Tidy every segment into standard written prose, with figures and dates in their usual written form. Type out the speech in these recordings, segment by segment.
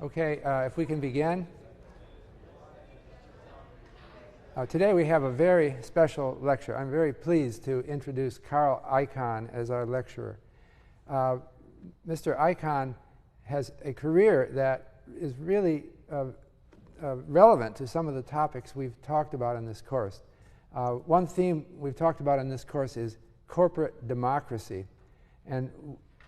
Okay, if we can begin. Today we have a very special lecture. I'm very pleased to introduce Carl Icahn as our lecturer. Mr. Icahn has a career that is really relevant to some of the topics we've talked about in this course. One theme we've talked about in this course is corporate democracy. And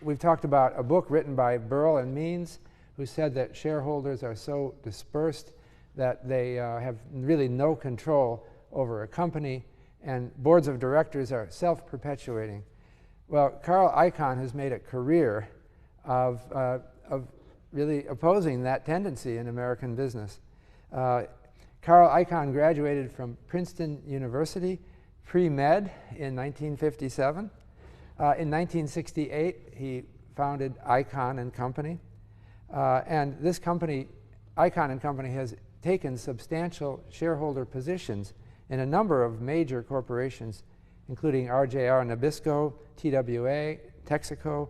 we've talked about a book written by Burl and Means, who said that shareholders are so dispersed that they have really no control over a company, and boards of directors are self-perpetuating. Well, Carl Icahn has made a career of really opposing that tendency in American business. Carl Icahn graduated from Princeton University pre-med in 1957. In 1968, he founded Icahn and Company. And this company, Icahn and Company, has taken substantial shareholder positions in a number of major corporations, including RJR Nabisco, TWA, Texaco,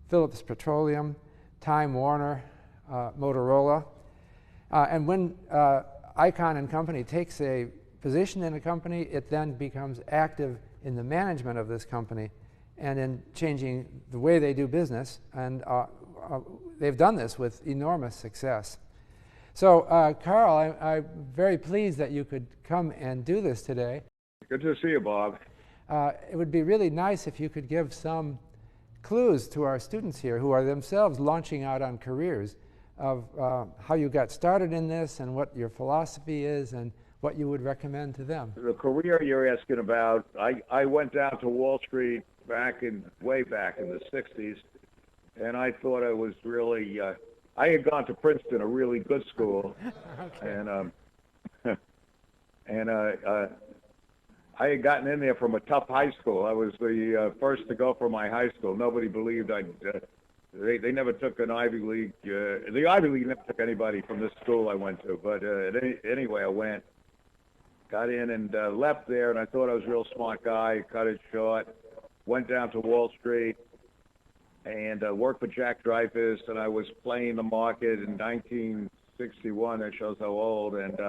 Phillips Petroleum, Time Warner, Motorola. And when Icahn and Company takes a position in a company, it then becomes active in the management of this company and in changing the way they do business. And they've done this with enormous success. So, Carl, I'm very pleased that you could come and do this today. Good to see you, Bob. It would be really nice if you could give some clues to our students here who are themselves launching out on careers of how you got started in this and what your philosophy is and what you would recommend to them. The career you're asking about, I went down to Wall Street way back in the 60s, and I thought I was really, I had gone to Princeton, a really good school, okay. and I had gotten in there from a tough high school. I was the first to go from my high school. Nobody believed they never took an Ivy League. The Ivy League never took anybody from this school I went to. But anyway, I went, got in and left there, and I thought I was a real smart guy, cut it short, went down to Wall Street, and worked for Jack Dreyfus, and I was playing the market in 1961. That shows how old. And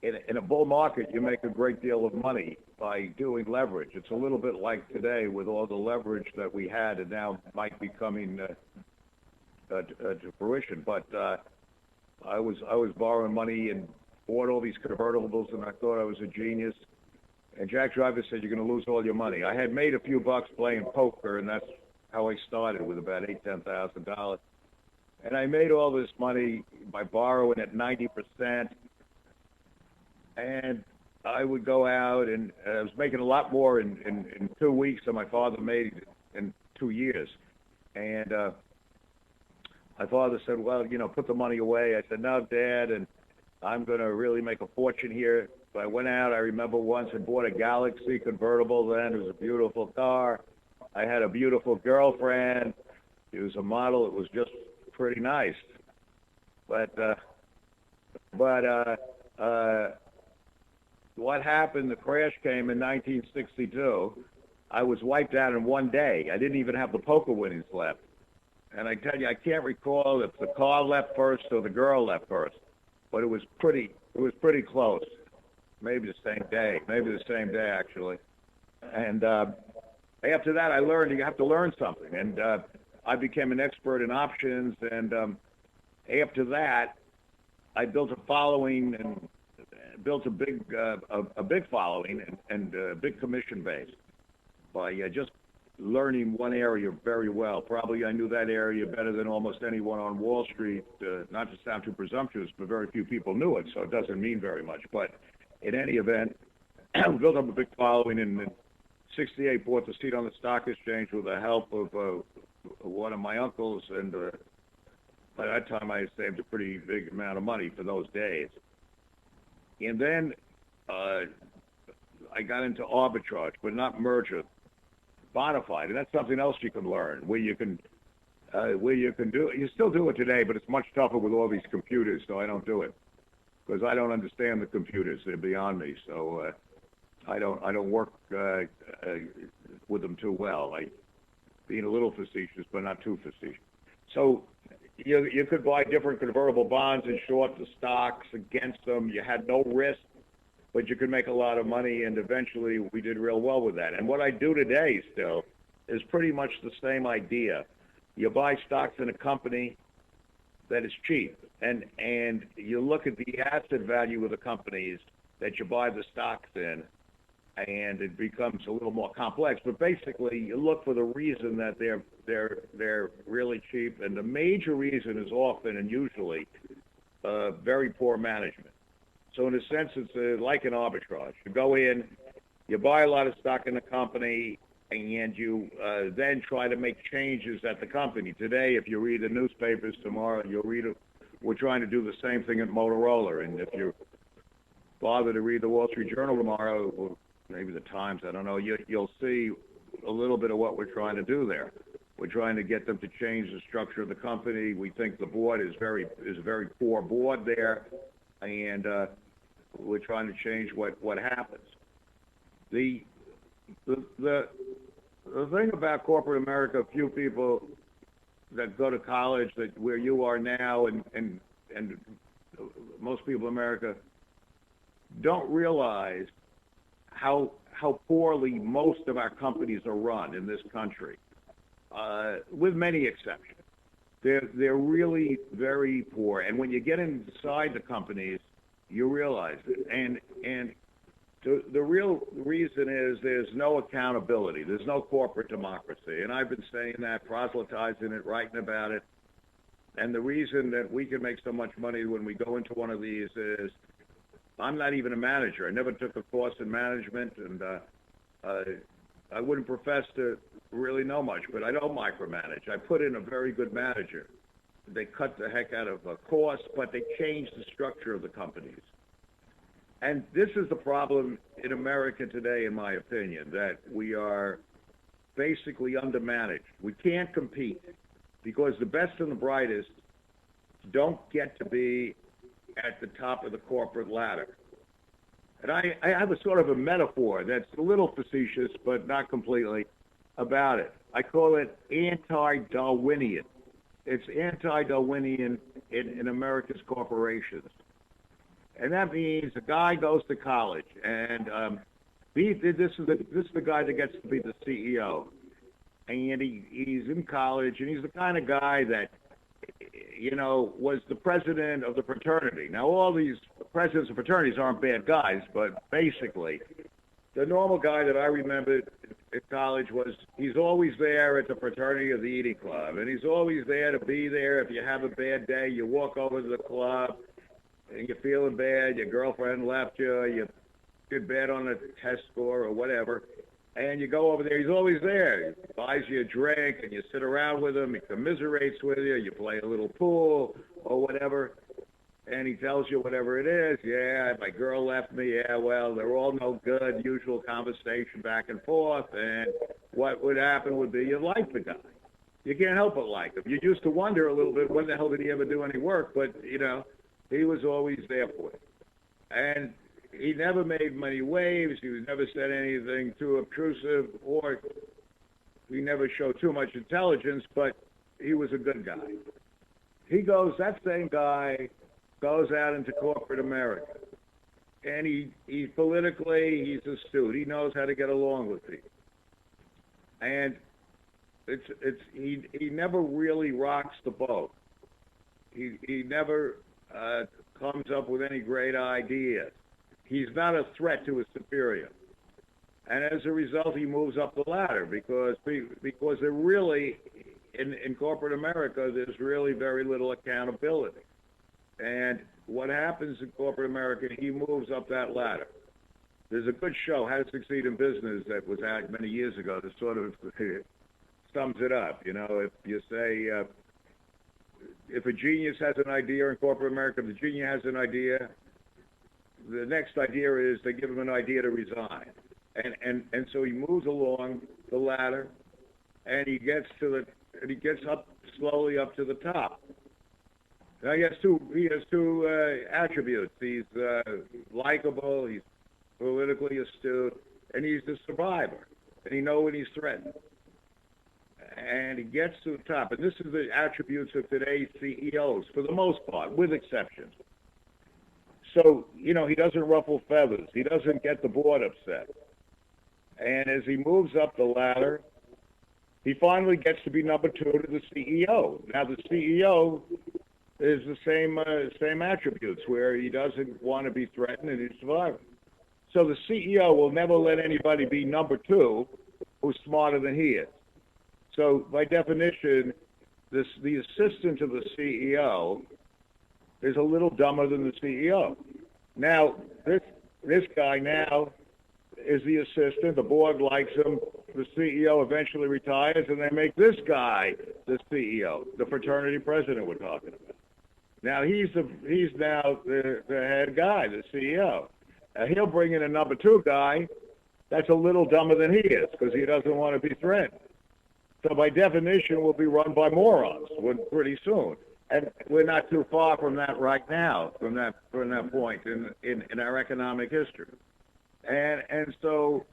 in a bull market, you make a great deal of money by doing leverage. It's a little bit like today with all the leverage that we had and now might be coming to fruition. But I was borrowing money and bought all these convertibles, and I thought I was a genius. And Jack Dreyfus said, "You're going to lose all your money." I had made a few bucks playing poker, and that's how I started, with about $10,000. And I made all this money by borrowing at 90%. And I would go out, and I was making a lot more in 2 weeks than my father made in 2 years. And my father said, "Well, put the money away." I said, "No, Dad, and I'm going to really make a fortune here." So I went out, I remember once, and bought a Galaxy convertible then. It was a beautiful car. I had a beautiful girlfriend. It was a model. It was just pretty nice. But what happened, the crash came in 1962. I was wiped out in one day. I didn't even have the poker winnings left. And I tell you, I can't recall if the car left first or the girl left first. But it was pretty close. Maybe the same day, actually. And after that, I learned you have to learn something. And I became an expert in options. And after that, I built a following and built a big following and a big commission base by just learning one area very well. Probably I knew that area better than almost anyone on Wall Street. Not to sound too presumptuous, but very few people knew it, so it doesn't mean very much. But in any event, built up a big following, and in '68 bought the seat on the stock exchange with the help of one of my uncles, and by that time I had saved a pretty big amount of money for those days. And then I got into arbitrage, but not merger, bonafide, and that's something else you can learn, where you can do it. You still do it today, but it's much tougher with all these computers, so I don't do it. Because I don't understand the computers; they're beyond me. So I don't work with them too well. Being a little facetious, but not too facetious. So you could buy different convertible bonds and short the stocks against them. You had no risk, but you could make a lot of money, and eventually we did real well with that. And what I do today still is pretty much the same idea. You buy stocks in a company that is cheap, and you look at the asset value of the companies that you buy the stocks in, and it becomes a little more complex. But basically, you look for the reason that they're really cheap, and the major reason is often and usually very poor management. So in a sense, it's like an arbitrage. You go in, you buy a lot of stock in the company, and you then try to make changes at the company. Today, if you read the newspapers, tomorrow you'll read it. We're trying to do the same thing at Motorola, and if you bother to read the Wall Street Journal tomorrow, or maybe the Times, I don't know, you'll see a little bit of what we're trying to do there. We're trying to get them to change the structure of the company. We think the board is a very poor board there, and we're trying to change what happens. The thing about corporate America, few people that go to college that where you are now, and most people in America don't realize how poorly most of our companies are run in this country, with many exceptions. They're really very poor, and when you get inside the companies, you realize it. And the real reason is there's no accountability. There's no corporate democracy. And I've been saying that, proselytizing it, writing about it. And the reason that we can make so much money when we go into one of these is I'm not even a manager. I never took a course in management, and I wouldn't profess to really know much, but I don't micromanage. I put in a very good manager. They cut the heck out of a course, but they changed the structure of the companies. And this is the problem in America today, in my opinion, that we are basically undermanaged. We can't compete because the best and the brightest don't get to be at the top of the corporate ladder. And I have a sort of a metaphor that's a little facetious, but not completely, about it. I call it anti-Darwinian. It's anti-Darwinian in America's corporations. And that means a guy goes to college, and this is the guy that gets to be the CEO. And he's in college, and he's the kind of guy that, was the president of the fraternity. Now, all these presidents of fraternities aren't bad guys, but basically, the normal guy that I remembered at college he's always there at the fraternity of the eating club, and he's always there to be there. If you have a bad day, you walk over to the club, and you're feeling bad, your girlfriend left you, you did bad on a test score or whatever, and you go over there, he's always there. He buys you a drink, and you sit around with him, he commiserates with you, you play a little pool or whatever, and he tells you whatever it is. Yeah, my girl left me. Yeah, well, they're all no good, usual conversation back and forth, and what would happen would be you like the guy. You can't help but like him. You used to wonder a little bit, when the hell did he ever do any work, but, he was always there for you. And he never made many waves. He never said anything too obtrusive, or he never showed too much intelligence, but he was a good guy. That same guy goes out into corporate America. And he politically, he's astute. He knows how to get along with people. And he never really rocks the boat. He never comes up with any great ideas. He's not a threat to his superior. And as a result, he moves up the ladder because there really, in corporate America, there's really very little accountability. And what happens in corporate America, he moves up that ladder. There's a good show, How to Succeed in Business, that was out many years ago that sort of sums it up. If you say, if a genius has an idea in corporate America, if the genius has an idea, the next idea is they give him an idea to resign. And so he moves along the ladder, and he gets up slowly up to the top. Now he has two attributes. He's likable, he's politically astute, and he's the survivor. And he knows when he's threatened. and he gets to the top. And this is the attributes of today's CEOs, for the most part, with exceptions. So, you know, he doesn't ruffle feathers. He doesn't get the board upset. And as he moves up the ladder, he finally gets to be number 2 to the CEO. Now, the CEO is the same attributes, where he doesn't want to be threatened and he's surviving. So the CEO will never let anybody be number 2 who's smarter than he is. So by definition, the assistant to the CEO is a little dumber than the CEO. Now, this guy now is the assistant. The board likes him. The CEO eventually retires, and they make this guy the CEO, the fraternity president we're talking about. Now he's now the head guy, the CEO. He'll bring in a number 2 guy that's a little dumber than he is because he doesn't want to be threatened. So by definition, we'll be run by morons pretty soon. And we're not too far from that right now, from that point in our economic history. And so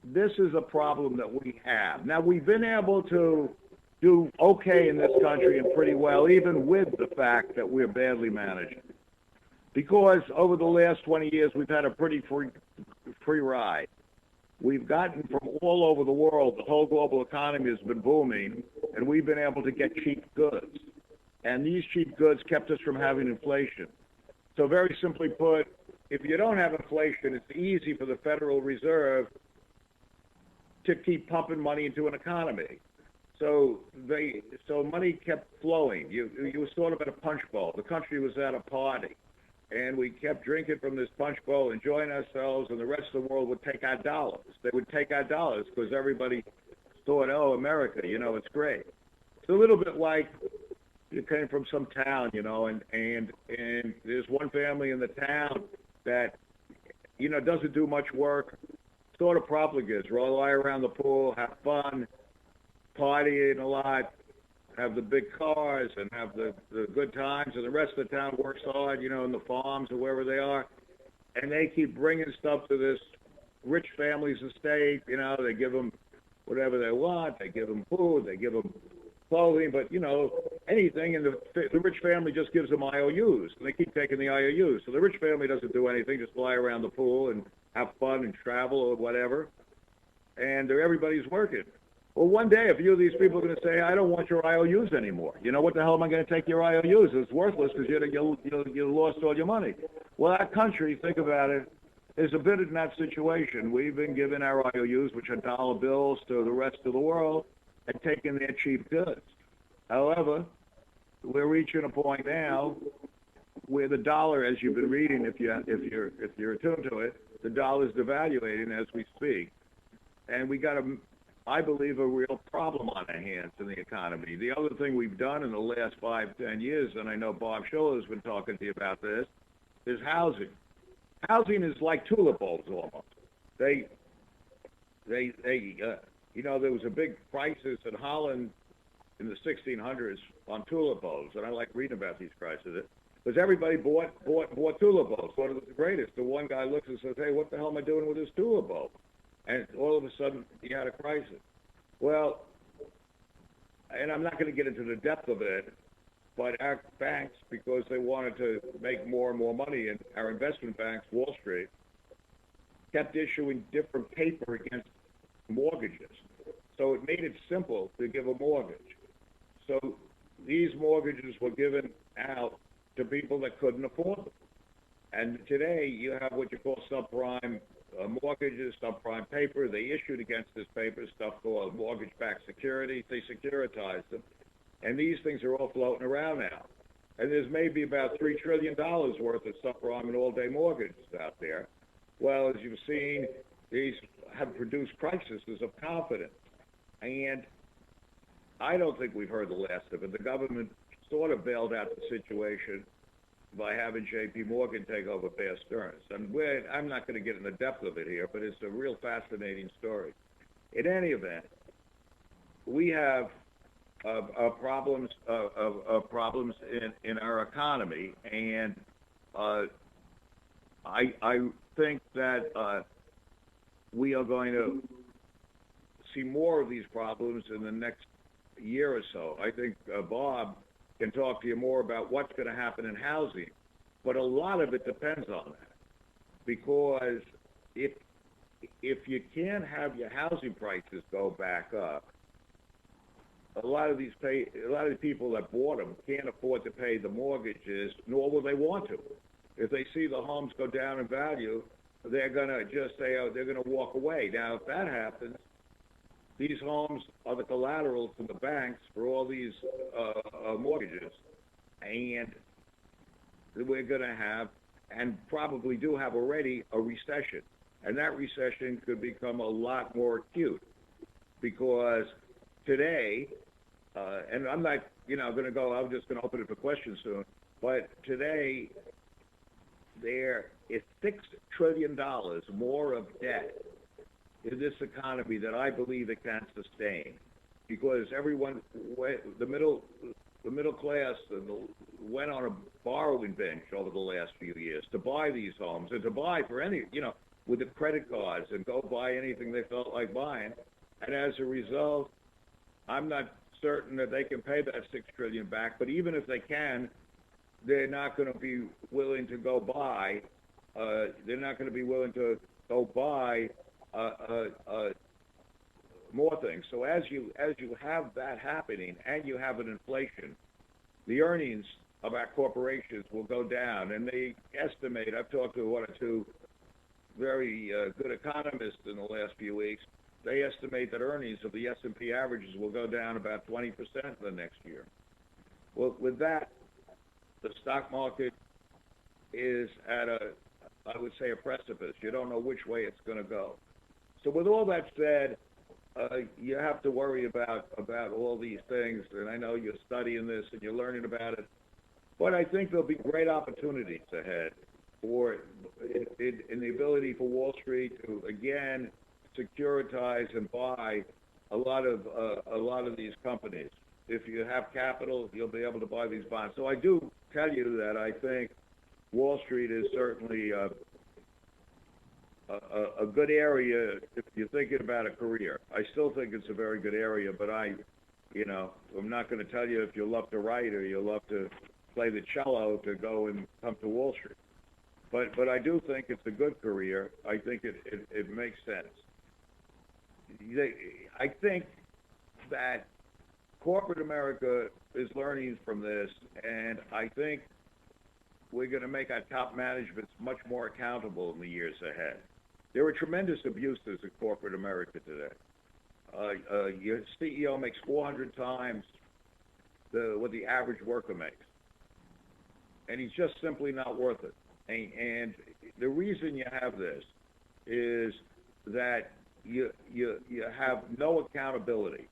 this is a problem that we have. Now, we've been able to do okay in this country and pretty well, even with the fact that we're badly managed. Because over the last 20 years, we've had a pretty free ride. We've gotten from all over the world, the whole global economy has been booming, and we've been able to get cheap goods. And these cheap goods kept us from having inflation. So very simply put, if you don't have inflation, it's easy for the Federal Reserve to keep pumping money into an economy. So money kept flowing. You were sort of at a punch bowl. The country was at a party. And we kept drinking from this punch bowl, enjoying ourselves, and the rest of the world would take our dollars. They would take our dollars because everybody thought, oh, America, you know, it's great. It's a little bit like you came from some town, you know, and there's one family in the town that, you know, doesn't do much work, sort of profligates, lie around the pool, have fun, partying a lot, have the big cars and have the good times, and the rest of the town works hard, you know, in the farms or wherever they are, and they keep bringing stuff to this rich family's estate. You know, they give them whatever they want, they give them food, they give them clothing, but, you know, anything, and the rich family just gives them IOUs, and they keep taking the IOUs. So the rich family doesn't do anything, just fly around the pool and have fun and travel or whatever, and everybody's working. Well, one day, a few of these people are going to say, I don't want your IOUs anymore. You know, what the hell am I going to take your IOUs? It's worthless because you lost all your money. Well, our country, think about it, is a bit in that situation. We've been giving our IOUs, which are dollar bills, to the rest of the world and taking their cheap goods. However, we're reaching a point now where the dollar, as you've been reading, if you're attuned to it, the dollar is devaluating as we speak. And we got I believe, a real problem on our hands in the economy. The other thing we've done in the last 5-10 years, and I know Bob Schiller has been talking to you about this, is housing. Housing is like tulip bulbs almost. You know, there was a big crisis in Holland in the 1600s on tulip bulbs, and I like reading about these crises because everybody bought tulip bulbs. Thought it was the greatest. The one guy looks and says, "Hey, what the hell am I doing with this tulip bulb?" And all of a sudden, you had a crisis. Well, and I'm not going to get into the depth of it, but our banks, because they wanted to make more and more money, and our investment banks, Wall Street, kept issuing different paper against mortgages. So it made it simple to give a mortgage. So these mortgages were given out to people that couldn't afford them. And today, you have what you call subprime mortgages, subprime paper. They issued against this paper stuff called mortgage-backed securities. They securitized them. And these things are all floating around now. And there's maybe about $3 trillion worth of subprime and all-day mortgages out there. Well, as you've seen, these have produced crises of confidence. And I don't think we've heard the last of it. The government sort of bailed out the situation by having J.P. Morgan take over Bear Stearns. And I'm not going to get in the depth of it here, but it's a real fascinating story. In any event, we have problems in our economy, and I think that we are going to see more of these problems in the next year or so. I think Bob can talk to you more about what's going to happen in housing, but a lot of it depends on that, because if you can't have your housing prices go back up, a lot of the people that bought them can't afford to pay the mortgages, nor will they want to. If they see the homes go down in value, they're going to just say, oh, they're going to walk away. Now, if that happens, these homes are the collateral to the banks for all these mortgages, and we're going to have, and probably do have already, a recession. And that recession could become a lot more acute, because today, and I'm not, going to go, I'm just going to open it for questions soon, but today there is $6 trillion more of debt in this economy that I believe it can sustain, because everyone, the middle class, went on a borrowing bench over the last few years to buy these homes and to buy for any, with the credit cards, and go buy anything they felt like buying. And as a result, I'm not certain that they can pay that $6 trillion back, but even if they can, they're not going to be willing to go buy. They're not going to be willing to go buy more things. So as you have that happening, and you have an inflation, the earnings of our corporations will go down. And they estimate, I've talked to one or two very good economists in the last few weeks, they estimate that earnings of the S&P averages will go down about 20% the next year. Well, with that, the stock market is at I would say, a precipice. You don't know which way it's going to go. So with all that said, you have to worry about all these things, and I know you're studying this and you're learning about it, but I think there'll be great opportunities ahead in the ability for Wall Street to, again, securitize and buy a lot of these companies. If you have capital, you'll be able to buy these bonds. So I do tell you that I think Wall Street is certainly a good area if you're thinking about a career. I still think it's a very good area, but I'm not going to tell you if you love to write or you love to play the cello to go and come to Wall Street. But I do think it's a good career. I think it makes sense. I think that corporate America is learning from this, and I think we're going to make our top management much more accountable in the years ahead. There are tremendous abuses in corporate America today. Your CEO makes 400 times what the average worker makes, and he's just simply not worth it. And the reason you have this is that you have no accountability,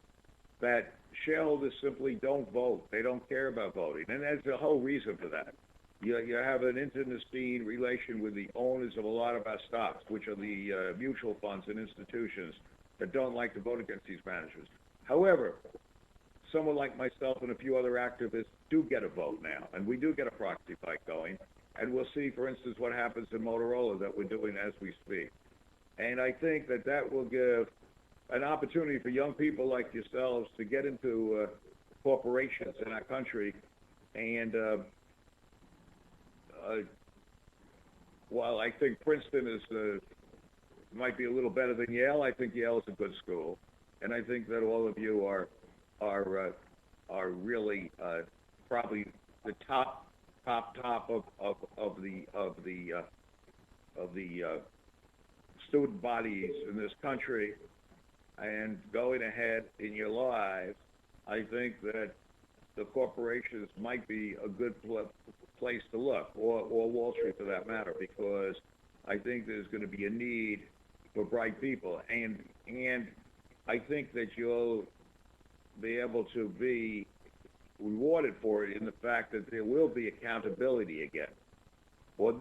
that shareholders simply don't vote. They don't care about voting, and there's a whole reason for that. You have an internecine relation with the owners of a lot of our stocks, which are the mutual funds and institutions that don't like to vote against these managers. However, someone like myself and a few other activists do get a vote now, and we do get a proxy fight going, and we'll see, for instance, what happens in Motorola that we're doing as we speak. And I think that will give an opportunity for young people like yourselves to get into corporations in our country. And while I think Princeton might be a little better than Yale, I think Yale is a good school, and I think that all of you are really probably the top of the student bodies in this country. And going ahead in your lives, I think that the corporations might be a good place to look, or Wall Street for that matter, because I think there's going to be a need for bright people, and I think that you'll be able to be rewarded for it in the fact that there will be accountability again. Well,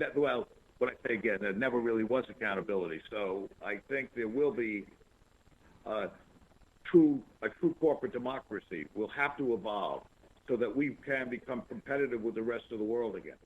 what I say again, there never really was accountability. So I think there will be a true corporate democracy will have to evolve so that we can become competitive with the rest of the world again.